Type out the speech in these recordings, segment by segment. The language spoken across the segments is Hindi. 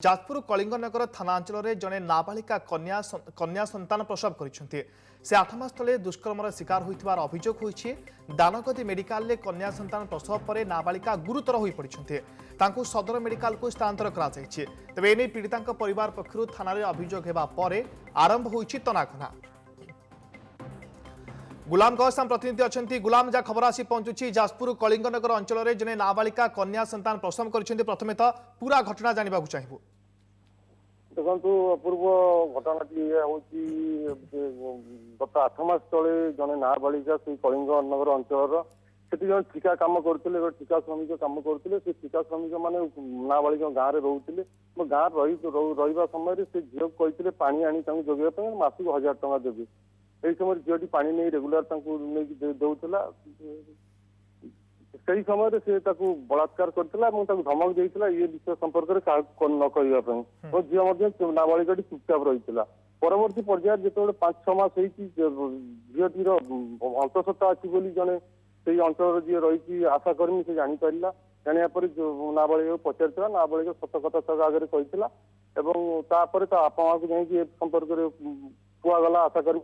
जाजपुर कलिंगनगर थाना अंचल में जड़े नाबालिका कन्या संतान प्रसव कर से 8 मास तले दुष्कर्मर शिकार होइथिबार अभियोग होइछि। दानगदी मेडिकल कन्या संतान प्रसव पर नाबालिका गुरुतर हो पड़ते सदर मेडिकल को स्थानांतर करा जायछि। तबे एने पीड़िता परिवार पक्षरु थाना रे अभियोग हेबा परे आरंभ होइछि तनाघना। गुलाम गौस प्रतिनिधि अच्छा गुलाम जहाँ खबर आसी पहुंचुची जाजपुर कलिंगनगर अंचल में जने नाबालिका कन्या संतान प्रसव कर प्रथमे तो पूरा घटना जानवा चाहिए। देखो अपूर्व घटनाटी हूँ गत 8 मास तले जड़े नाबालिका से कलिंगनगर अंचल से जन ठिका कम करते ठिका श्रमिक कम करते ठिका श्रमिक मैंने नाबालिका गाँव में रोते गाँव रहा समय से झील कहते पा जोगे मासक 1000 टଙ୍କା देवे। यही समय झीटी पा नहीं रेगुलार दौला से समय से बलात्कार करता धमक देता ये विषय संपर्क में क्या न करने झील नाबालिका चुपचाप रही। परवर्ती पर्याय जो 5-6 मास झीटीर अंतसत्ता अच्छी जड़े से अंचल जी रही आशाकर्मी से जापर जानापर नाबालिका पचार नाबालिका सत कथा आगे कही बापा माँ को जाकि संपर्क में कुगला आशाकर्मी।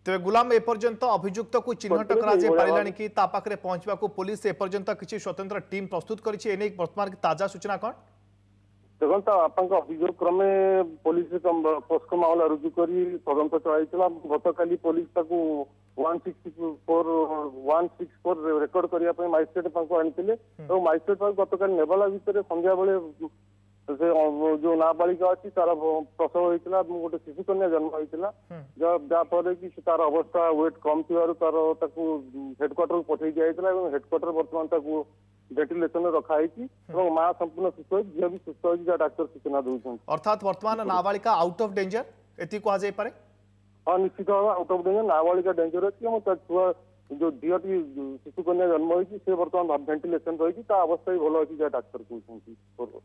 तेरे गुलाम एपर्यंत अभियुक्त को चिन्हट करा कि पाखे पहुंचा पुलिस एपर्यंत किसी स्वतंत्र टीम प्रस्तुत करी वर्तमान ताजा सूचना कौन देखो आपा अभियोग क्रमे पुलिस पोस्को मामला रुजु कर तदंत चलाई गतकाली पुलिस 164 रेकर्ड करने मजिस्ट्रेट आनी मजिस्ट्रेट गतकाली नेबाला भितर संध्या बेले से जो नाबालिका अच्छी तार प्रसव होता गोटे शिशु कन्या जन्म होता जहाँफल कि तार अवस्था वेट कम थी तार हेडक्वार्टर पठे दिया हेडक्वार्टर बर्तमान वेंटिलेशन रखाई माँ संपूर्ण सुस्थ हो झील भी सुस्थ हो डाक्तर सूचना दूसरी अर्थात वर्तमान नाबालिका आउट ऑफ डेंजर एति कह हाँ निश्चित भाव आउट ऑफ डेंजर नाबालिका डेंजर अच्छी छुआ जो झीटी शिशु कन्या जन्म होती से बर्तमान वेंटिलेशन रही अवस्था भी भल अच्छी डाक्तर कहते।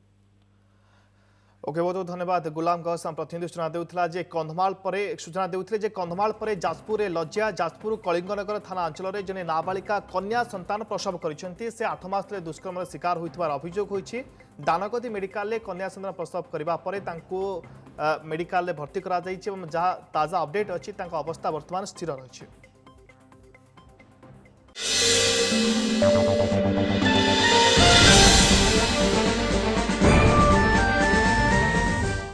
ओके बहुत बहुत धन्यवाद गुलाम गौस प्रतिनिधि सूचना देउथला जे कंधमाल परे सूचना देउथले जे कंधमाल परे जाजपुर लज्जा जाजपुर कलिंगनगर थाना अंचल में जने नाबालिका कन्या संतान प्रसव करिसेंती से 8 मास तले दुष्कर्मर शिकार होइतबार अभियोग होइछि। दानगदी मेडिकल कन्या संतान प्रसव करबा परे तांको मेडिकल में भर्ती करा जाइछि एवं जहाँ ताजा अपडेट अछि तांको अवस्था वर्तमान स्थिर रहिछि।